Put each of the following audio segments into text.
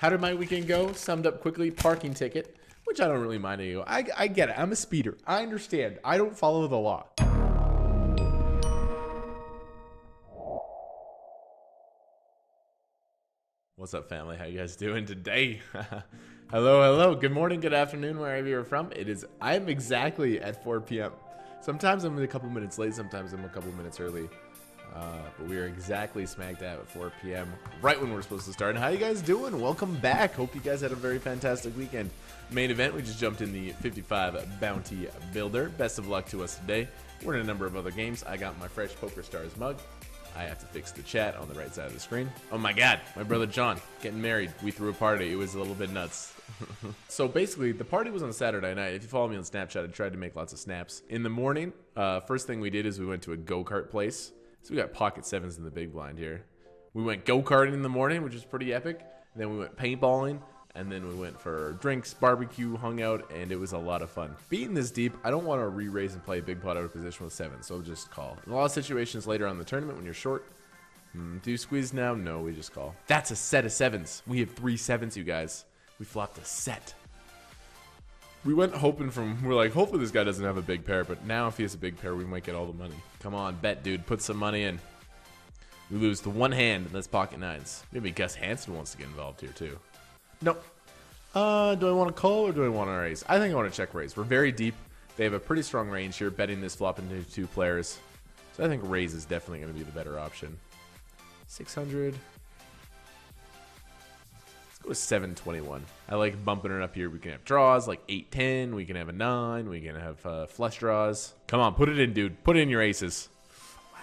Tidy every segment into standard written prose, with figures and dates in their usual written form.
How did my weekend go? Summed up quickly, parking ticket, which I don't really mind anymore. I get it. I'm a speeder. I understand. I don't follow the law. What's up, family? How you guys doing today? Hello. Good morning, good afternoon, wherever you're from. I'm exactly at 4 p.m. Sometimes I'm a couple minutes late, sometimes I'm a couple minutes early. But we are exactly smack dab at 4 p.m. right when we're supposed to start. And how you guys doing? Welcome back. Hope you guys had a very fantastic weekend. Main event, we just jumped in the 55 Bounty Builder. Best of luck to us today. We're in a number of other games. I got my fresh Poker Stars mug. I have to fix the chat on the right side of the screen. Oh my god, my brother John getting married. We threw a party. It was a little bit nuts. So basically, the party was on Saturday night. If you follow me on Snapchat, I tried to make lots of snaps. In the morning, first thing we did is we went to a go-kart place. So we got pocket sevens in the big blind here. We went go-karting in the morning, which was pretty epic. And then we went paintballing. And then we went for drinks, barbecue, hung out, and it was a lot of fun. Being this deep, I don't want to re-raise and play a big pot out of position with seven, so just call. In a lot of situations later on in the tournament when you're short, do you squeeze now? No, we just call. That's a set of sevens. We have 3 sevens, you guys. We flopped a set. We went hoping we're like, hopefully this guy doesn't have a big pair, but now if he has a big pair, we might get all the money. Come on, bet, dude. Put some money in. We lose to one hand, and that's pocket nines. Maybe Gus Hansen wants to get involved here, too. Nope. Do I want to call or do I want to raise? I think I want to check raise. We're very deep. They have a pretty strong range here, betting this flop into 2 players. So I think raise is definitely going to be the better option. 600. Let's go with 721. I like bumping it up here. We can have draws like 8-10. We can have a 9. We can have flush draws. Come on, put it in, dude. Put in your aces. Wow.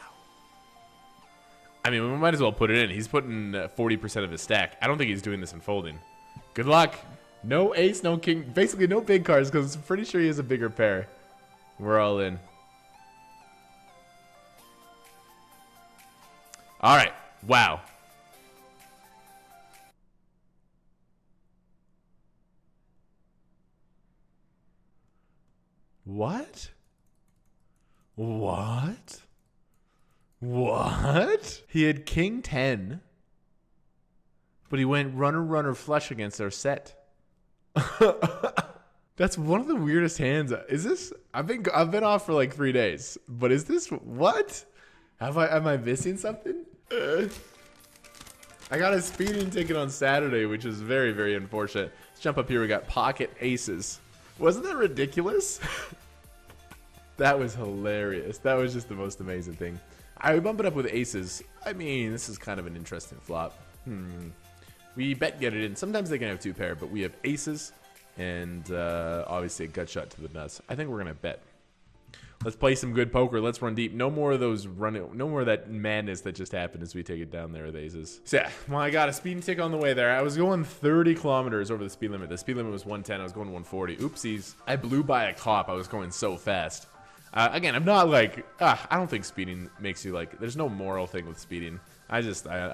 I mean, we might as well put it in. He's putting 40% of his stack. I don't think he's doing this in folding. Good luck. No ace, no king. Basically, no big cards because I'm pretty sure he has a bigger pair. We're all in. All right. Wow. What? What? What? He had king 10. But he went runner flush against our set. That's one of the weirdest hands. Is this? I've been off for like 3 days. But is this what? Am I missing something? I got a speeding ticket on Saturday, which is very, very unfortunate. Let's jump up here. We got pocket aces. Wasn't that ridiculous? That was hilarious. That was just the most amazing thing. I would bump it up with aces. I mean, this is kind of an interesting flop. We bet get it in. Sometimes they can have 2 pair, but we have aces and obviously a gut shot to the nuts. I think we're gonna bet. Let's play some good poker. Let's run deep. No more of those no more of that madness that just happened as we take it down there with aces. So yeah, well, I got a speeding tick on the way there. I was going 30 kilometers over the speed limit. The speed limit was 110. I was going 140. Oopsies. I blew by a cop. I was going so fast. Again, I'm not like, I don't think speeding makes you like, there's no moral thing with speeding. I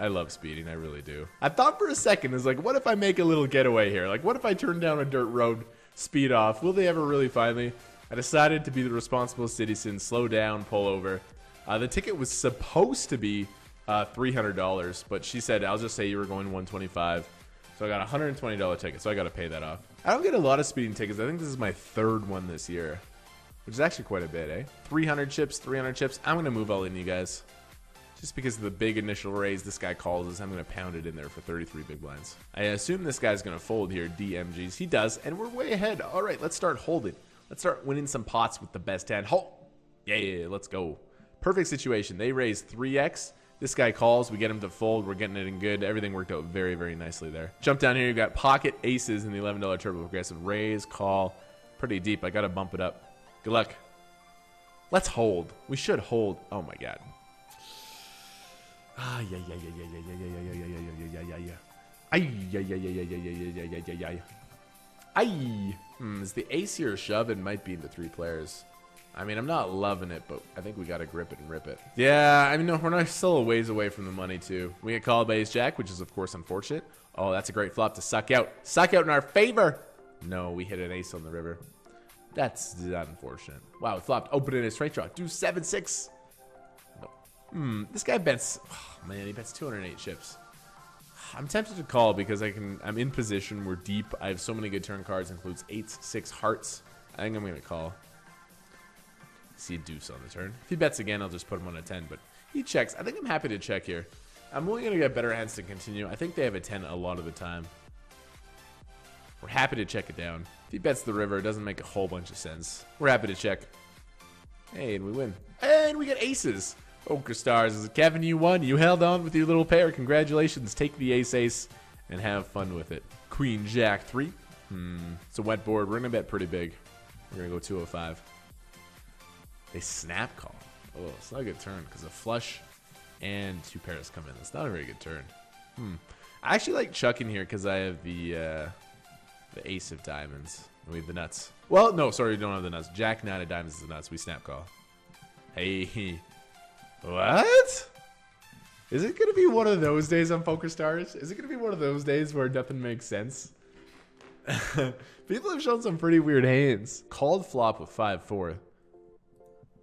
love speeding. I really do. I thought for a second, is like, what if I make a little getaway here? Like, what if I turn down a dirt road, speed off? Will they ever really find me? I decided to be the responsible citizen, slow down, pull over. The ticket was supposed to be $300, but she said, I'll just say you were going 125. So I got a $120 ticket, so I got to pay that off. I don't get a lot of speeding tickets. I think this is my 3rd one this year, which is actually quite a bit, eh? 300 chips, 300 chips. I'm going to move all in, you guys. Just because of the big initial raise this guy calls us, I'm going to pound it in there for 33 big blinds. I assume this guy's going to fold here, DMGs. He does, and we're way ahead. All right, let's start holding. Let's start winning some pots with the best hand. Hold. Yeah, let's go. Perfect situation. They raise 3x. This guy calls. We get him to fold. We're getting it in good. Everything worked out very, very nicely there. Jump down here. You've got pocket aces in the $11 turbo progressive. Raise, call. Pretty deep. I got to bump it up. Good luck. Let's hold. We should hold. Oh, my God. Ah, yeah. Is the ace here a shove? It might be into 3 players. I mean, I'm not loving it, but I think we got to grip it and rip it. Yeah, I mean, no, we're not still a ways away from the money, too. We get called by ace jack, which is, of course, unfortunate. Oh, that's a great flop to suck out. Suck out in our favor. No, we hit an ace on the river. That's unfortunate. Wow, it flopped. Open in a straight draw. Do 7-6. No. This guy bets. Oh, man, he bets 208 chips. I'm tempted to call because I'm in position. We're deep. I have so many good turn cards. Includes 8s, 6 hearts. I think I'm going to call. See a deuce on the turn. If he bets again, I'll just put him on a 10. But he checks. I think I'm happy to check here. I'm only going to get better hands to continue. I think they have a 10 a lot of the time. We're happy to check it down. If he bets the river, it doesn't make a whole bunch of sense. We're happy to check. Hey, and we win. And we get aces. Poker Stars. Kevin, you won. You held on with your little pair. Congratulations. Take the ace and have fun with it. Queen Jack 3. It's a wet board. We're going to bet pretty big. We're going to go 205. They snap call. Oh, it's not a good turn because a flush and 2 pairs come in. It's not a very good turn. I actually like chucking here because I have the ace of diamonds. We have the nuts. Well, no, sorry, we don't have the nuts. Jack 9 of diamonds is the nuts. We snap call. Hey. What? Is it going to be one of those days on Poker Stars? Is it going to be one of those days where nothing makes sense? People have shown some pretty weird hands. Called flop with 5-4.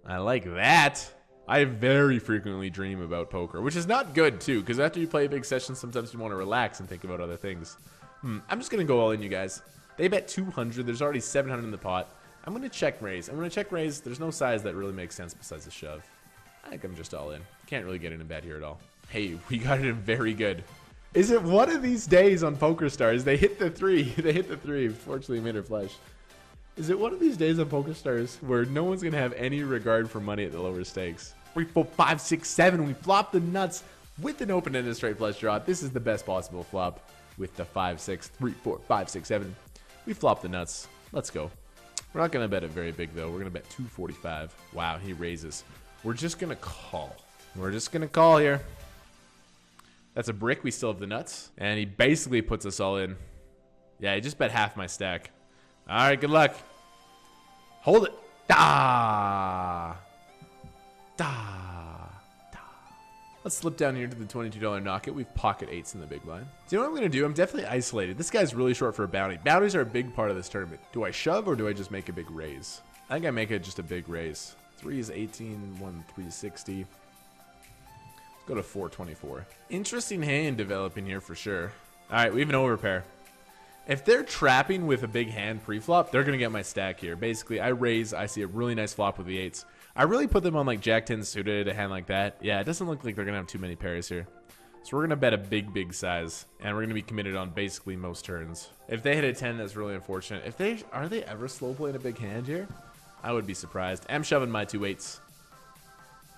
I like that. I very frequently dream about poker, which is not good too, because after you play a big session, sometimes you want to relax and think about other things. I'm just going to go all in, you guys. They bet 200. There's already 700 in the pot. I'm going to check raise. I'm going to check raise. There's no size that really makes sense besides a shove. I think I'm just all in. Can't really get in a bet here at all. Hey, we got it in very good. Is it one of these days on Poker Stars? They hit the 3. They hit the 3. Fortunately, made her flush. Is it one of these days on Poker Stars where no one's going to have any regard for money at the lower stakes? 3, 4, 5, 6, 7. We flop the nuts with an open-ended straight flush draw. This is the best possible flop with the 5, 6, 3, 4, 5, 6, 7. We flop the nuts. Let's go. We're not going to bet it very big, though. We're going to bet 245. Wow, he raises. We're just going to call. We're just going to call here. That's a brick. We still have the nuts. And he basically puts us all in. Yeah, he just bet half my stack. All right, good luck. Hold it. Da. Da. Da. Let's slip down here to the $22 knock it. We've pocket 8s in the big blind. So you know what I'm going to do? I'm definitely isolated. This guy's really short for a bounty. Bounties are a big part of this tournament. Do I shove or do I just make a big raise? I think I make it just a big raise. 3 is 18, 1, 360. Let's go to 424. Interesting hand developing here for sure. All right, we have an overpair. If they're trapping with a big hand pre-flop, they're going to get my stack here. Basically, I raise. I see a really nice flop with the 8s. I really put them on like Jack 10 suited, a hand like that. Yeah, it doesn't look like they're going to have too many pairs here. So we're going to bet a big size. And we're going to be committed on basically most turns. If they hit a 10, that's really unfortunate. Are they ever slow playing a big hand here? I would be surprised. I'm shoving my 2 8s.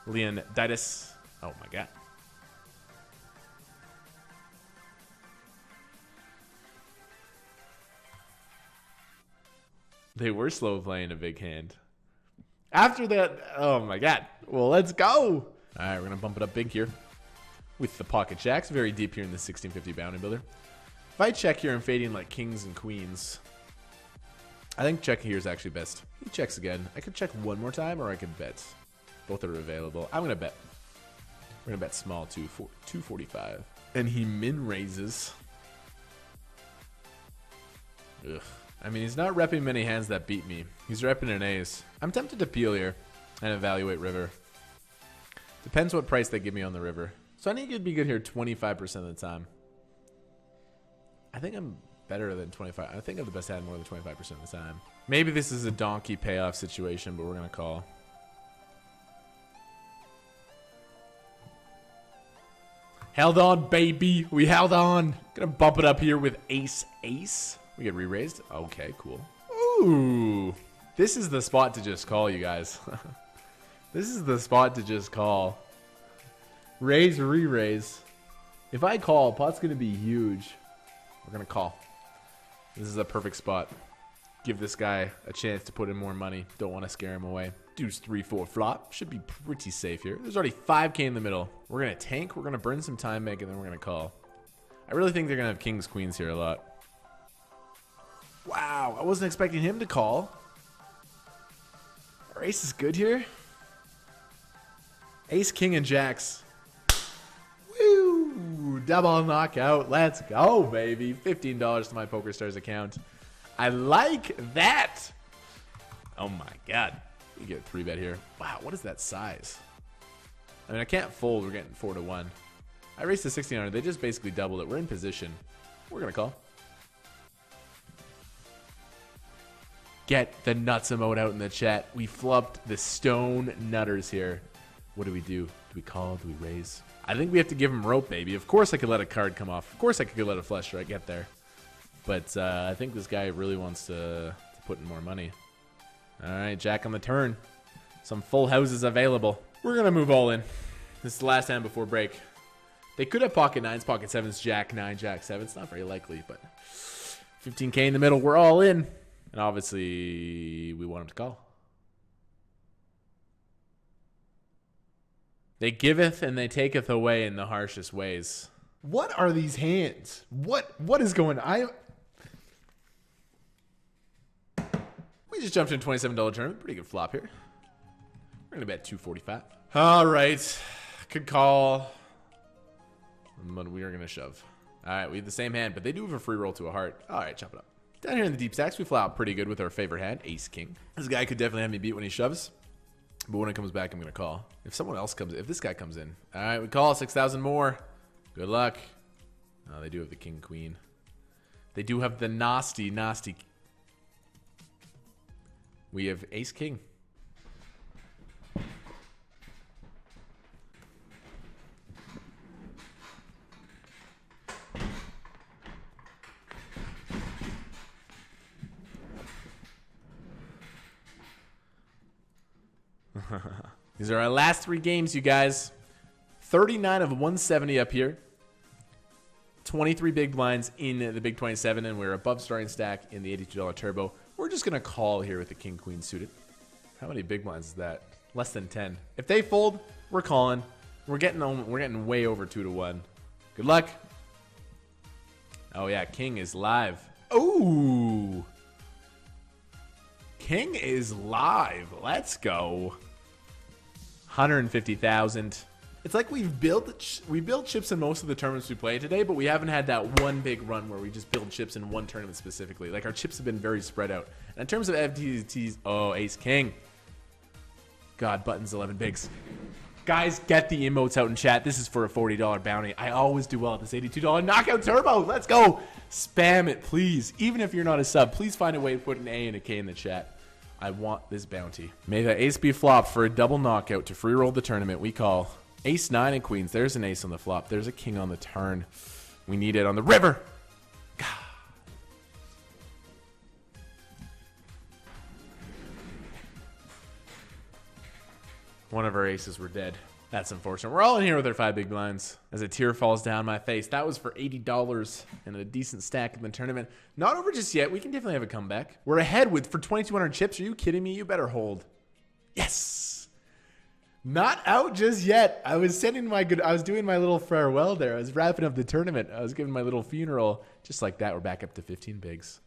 Leonidas. Oh my god. They were slow playing a big hand. After that, oh my god. Well, let's go. All right, we're going to bump it up big here with the pocket jacks. Very deep here in the 1650 bounty builder. If I check here, I'm fading like kings and queens. I think checking here is actually best. He checks again. I could check one more time or I could bet. Both are available. I'm going to bet. We're going to bet small 245. And he min raises. Ugh. I mean, he's not repping many hands that beat me. He's repping an ace. I'm tempted to peel here and evaluate river. Depends what price they give me on the river. So I think it'd be good here 25% of the time. I think I'm better than 25. I think I'm the best hand more than 25% of the time. Maybe this is a donkey payoff situation, but we're going to call. Held on, baby. We held on. Gonna bump it up here with ace. We get re-raised. Okay, cool. Ooh. This is the spot to just call, you guys. This is the spot to just call. Raise, re-raise. If I call, pot's gonna be huge. We're gonna call. This is a perfect spot. Give this guy a chance to put in more money. Don't want to scare him away. Deuce 3-4 flop. Should be pretty safe here. There's already 5K in the middle. We're going to tank. We're going to burn some time bank, and then we're going to call. I really think they're going to have kings, queens here a lot. Wow. I wasn't expecting him to call. Our ace is good here. Ace, king, and jacks. Woo! Double knockout. Let's go, baby. $15 to my PokerStars account. I like that. Oh my god. You get a 3-bet here. Wow, what is that size? I mean, I can't fold. We're getting 4-1. I raced to 1600. They just basically doubled it. We're in position. We're going to call. Get the nuts emote out in the chat. We flubbed the stone nutters here. What do we do? Do we call? Do we raise? I think we have to give him rope, baby. Of course I could let a card come off. Of course I could let a flush strike get there. But I think this guy really wants to put in more money. All right, Jack on the turn. Some full houses available. We're going to move all in. This is the last hand before break. They could have pocket nines, pocket sevens, Jack 9, Jack 7. It's not very likely, but 15K in the middle. We're all in. And obviously, we want him to call. They giveth and they taketh away in the harshest ways. What are these hands? What is going on? We just jumped in a $27 tournament. Pretty good flop here. We're going to bet 245. All right. Could call. But we are going to shove. All right. We have the same hand, but they do have a free roll to a heart. All right. Chop it up. Down here in the deep stacks, we flop pretty good with our favorite hand, Ace King. This guy could definitely have me beat when he shoves. But when it comes back, I'm going to call. If someone else comes, if this guy comes in. All right. We call 6,000 more. Good luck. Oh, they do have the King Queen. They do have the nasty. We have Ace King. These are our last 3 games, you guys. 39 of 170 up here. 23 big blinds in the big 27, and we're above starting stack in the $82 turbo. We're just going to call here with the King Queen suited. How many big blinds is that? Less than 10. If they fold, we're calling. We're getting way over 2 to 1. Good luck. Oh yeah, King is live. Ooh. King is live. Let's go. 150,000. It's like we built chips in most of the tournaments we played today, but we haven't had that one big run where we just build chips in one tournament specifically. Like, our chips have been very spread out. And in terms of FTTs, oh, Ace King. God, buttons 11 bigs. Guys, get the emotes out in chat. This is for a $40 bounty. I always do well at this $82 knockout turbo. Let's go. Spam it, please. Even if you're not a sub, please find a way to put an A and a K in the chat. I want this bounty. May the ace be flop for a double knockout to free roll the tournament. We call ace 9 and queens. There's an ace on the flop. There's a king on the turn. We need it on the river. One of our aces were dead. That's unfortunate. We're all in here with our 5 big blinds. As a tear falls down my face. That was for $80 and a decent stack in the tournament. Not over just yet. We can definitely have a comeback. We're ahead for 2,200 chips. Are you kidding me? You better hold. Yes. Not out just yet. I was doing my little farewell there. I was wrapping up the tournament. I was giving my little funeral. Just like that, we're back up to 15 bigs.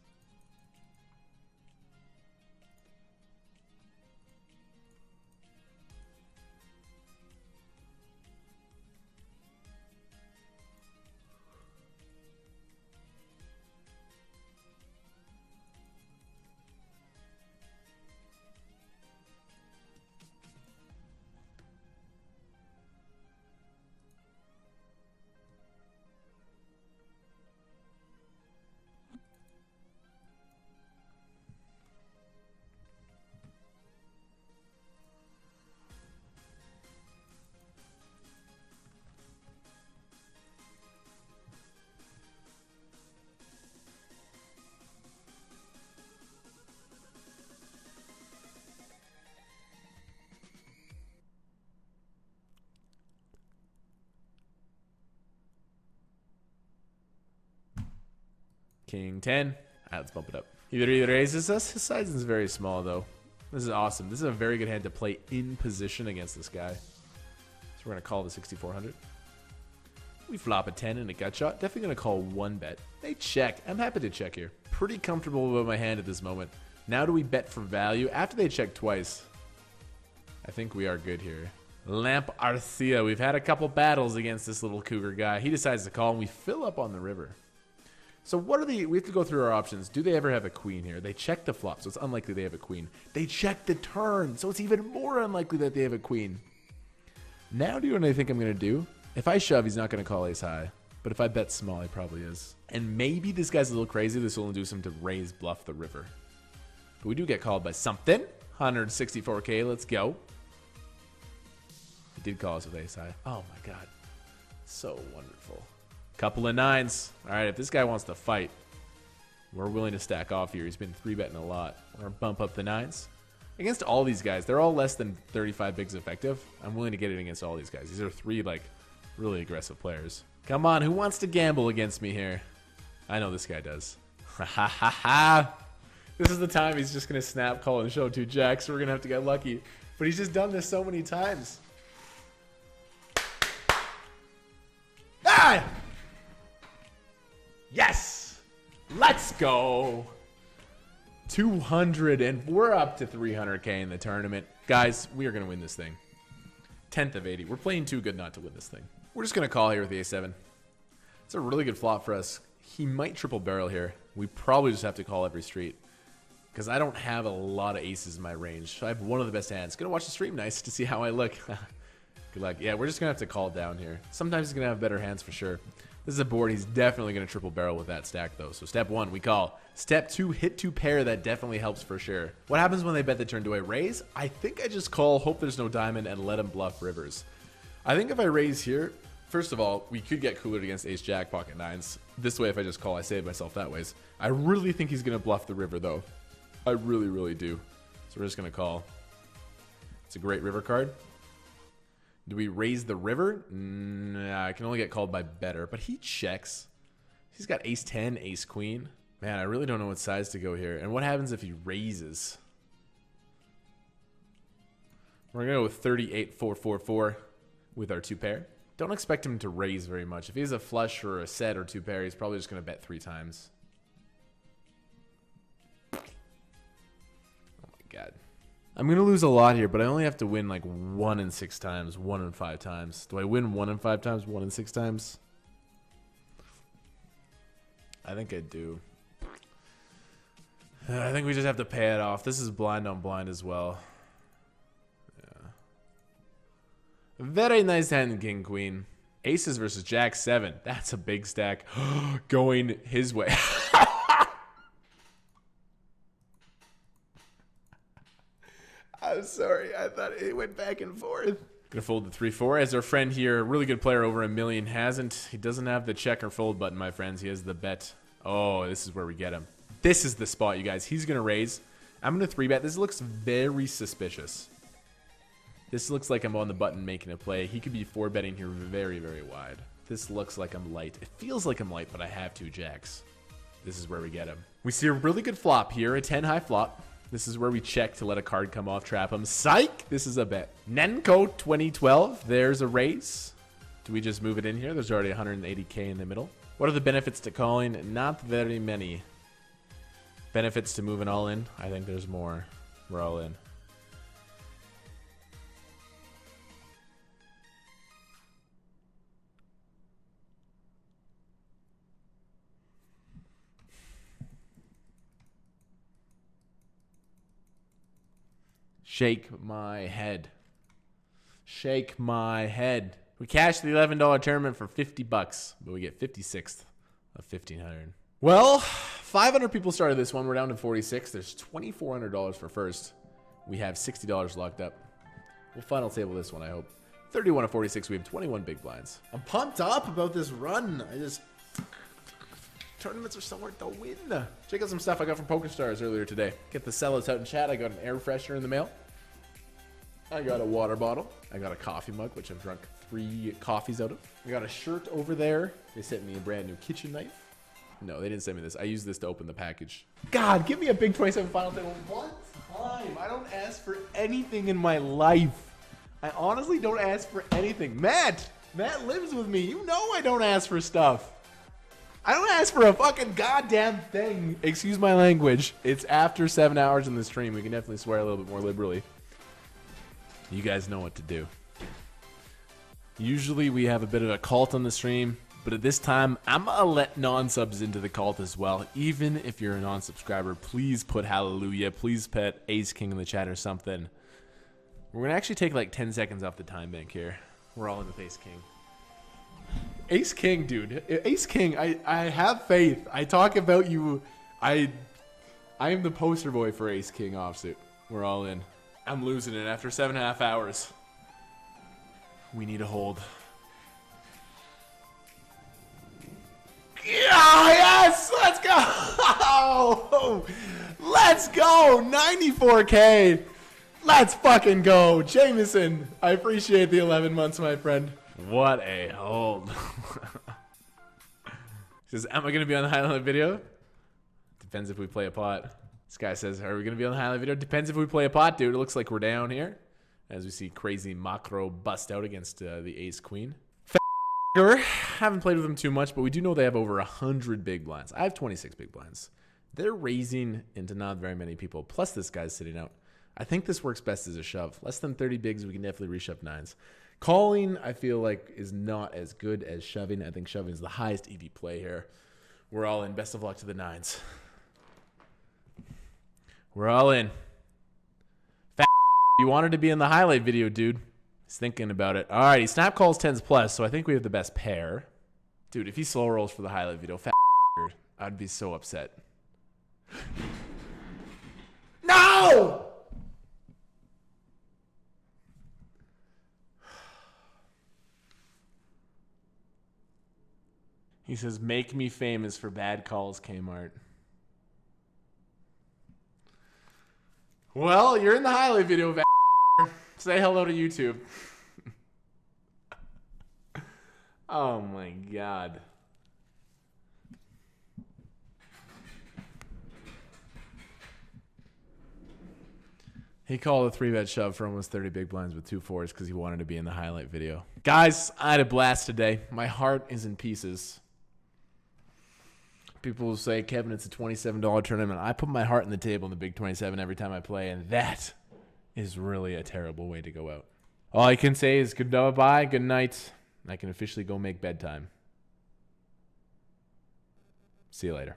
King 10. Let's bump it up. He either raises us. His size is very small, though. This is awesome. This is a very good hand to play in position against this guy. So we're going to call the 6,400. We flop a 10 and a gut shot. Definitely going to call 1 bet. They check. I'm happy to check here. Pretty comfortable with my hand at this moment. Now do we bet for value? After they check twice, I think we are good here. Lamp Arcia. We've had a couple battles against this little cougar guy. He decides to call, and we fill up on the river. So what are we have to go through our options. Do they ever have a queen here? They check the flop, so it's unlikely they have a queen. They check the turn, so it's even more unlikely that they have a queen. Now do you know what I think I'm going to do? If I shove, he's not going to call ace high. But if I bet small, he probably is. And maybe this guy's a little crazy. This will induce him to raise bluff the river. But we do get called by something. 164K. Let's go. He did call us with ace high. Oh my god. So wonderful. Couple of nines. All right, if this guy wants to fight, we're willing to stack off here. He's been 3-betting a lot. We're going to bump up the nines. Against all these guys, they're all less than 35 bigs effective. I'm willing to get it against all these guys. These are 3, like, really aggressive players. Come on, who wants to gamble against me here? I know this guy does. Ha ha ha ha. This is the time he's just going to snap call and show 2 jacks. So we're going to have to get lucky. But he's just done this so many times. Ah! Yes! Let's go! 200, and we're up to 300K in the tournament. Guys, we are going to win this thing. 10th of 80. We're playing too good not to win this thing. We're just going to call here with the A7. It's a really good flop for us. He might triple barrel here. We probably just have to call every street, because I don't have a lot of aces in my range. So I have one of the best hands. Gonna watch the stream nice to see how I look. Good luck. Yeah, we're just gonna have to call down here. Sometimes he's gonna have better hands for sure. This is a board he's definitely gonna triple barrel with that stack though. So step 1, we call. Step 2, hit 2 pair. That definitely helps for sure. What happens when they bet the turn? Do I raise? I think I just call, hope there's no diamond, and let him bluff rivers. I think if I raise here, first of all, we could get coolered against ace jack pocket nines. This way, if I just call, I save myself that ways. I really think he's gonna bluff the river though. I really, really do. So we're just gonna call. It's a great river card. Do we raise the river? Nah, I can only get called by better, but he checks. He's got ace 10, ace queen. Man, I really don't know what size to go here. And what happens if he raises? We're gonna go with 38-4-4-4 with our 2 pair. Don't expect him to raise very much. If he has a flush or a set or 2 pair, he's probably just gonna bet 3 times. God. I'm going to lose a lot here, but I only have to win like 1 in 6 times, 1 in 5 times. Do I win 1 in 5 times, 1 in 6 times? I think I do. I think we just have to pay it off. This is blind on blind as well. Yeah. Very nice hand, king, queen. Aces versus jack 7. That's a big stack. Going his way. I'm sorry. I thought it went back and forth. Gonna fold the 3-4. As our friend here, a really good player over a million, hasn't. He doesn't have the check or fold button, my friends. He has the bet. Oh, this is where we get him. This is the spot, you guys. He's gonna raise. I'm gonna 3-bet. This looks very suspicious. This looks like I'm on the button making a play. He could be 4-betting here very, very wide. This looks like I'm light. It feels like I'm light, but I have 2 jacks. This is where we get him. We see a really good flop here, a 10 high flop. This is where we check to let a card come off, trap him. Psych! This is a bet. Nenko 2012. There's a raise. Do we just move it in here? There's already 180K in the middle. What are the benefits to calling? Not very many. Benefits to moving all in? I think there's more. We're all in. Shake my head. Shake my head. We cashed the $11 tournament for $50, but we get 56th of 1,500. Well, 500 people started this one. We're down to 46. There's $2,400 for first. We have $60 locked up. We'll final table this one, I hope. 31 of 46. We have 21 big blinds. I'm pumped up about this run. Tournaments are somewhere to win. Check out some stuff I got from PokerStars earlier today. Get the sellouts out in chat. I got an air freshener in the mail. I got a water bottle. I got a coffee mug, which I've drunk 3 coffees out of. I got a shirt over there. They sent me a brand new kitchen knife. No, they didn't send me this. I used this to open the package. God, give me a big 27 final table. One time. I don't ask for anything in my life. I honestly don't ask for anything. Matt lives with me. You know I don't ask for stuff. I don't ask for a fucking goddamn thing. Excuse my language. It's after 7 hours in the stream. We can definitely swear a little bit more liberally. You guys know what to do. Usually we have a bit of a cult on the stream, but at this time, I'm going to let non-subs into the cult as well. Even if you're a non-subscriber, please put hallelujah. Please put Ace King in the chat or something. We're going to actually take like 10 seconds off the time bank here. We're all in with Ace King. Ace King, dude. Ace King, I have faith. I talk about you. I am the poster boy for Ace King offsuit. We're all in. I'm losing it after 7.5 hours. We need a hold. Yeah, yes! Let's go! Let's go! 94K! Let's fucking go! Jameson, I appreciate the 11 months, my friend. What a hold. He says, am I going to be on the highlight video? Depends if we play a pot. This guy says, are we going to be on the highlight video? Depends if we play a pot, dude. It looks like we're down here. As we see crazy Macro bust out against the ace queen. Haven't played with them too much, but we do know they have over 100 big blinds. I have 26 big blinds. They're raising into not very many people. Plus this guy's sitting out. I think this works best as a shove. Less than 30 bigs, we can definitely reshove nines. Calling, I feel like, is not as good as shoving. I think shoving is the highest EV play here. We're all in. Best of luck to the nines. We're all in. You wanted to be in the highlight video, dude. He's thinking about it. All right, he snap calls 10s plus, so I think we have the best pair. Dude, if he slow rolls for the highlight video, I'd be so upset. No! He says, make me famous for bad calls, Kmart. Well, you're in the highlight video, Say hello to YouTube. Oh my God. He called a 3-bet shove for almost 30 big blinds with 2 4s because he wanted to be in the highlight video. Guys, I had a blast today. My heart is in pieces. People will say, Kevin, it's a $27 tournament. I put my heart on the table in the big 27 every time I play, and that is really a terrible way to go out. All I can say is goodbye, good night. I can officially go make bedtime. See you later.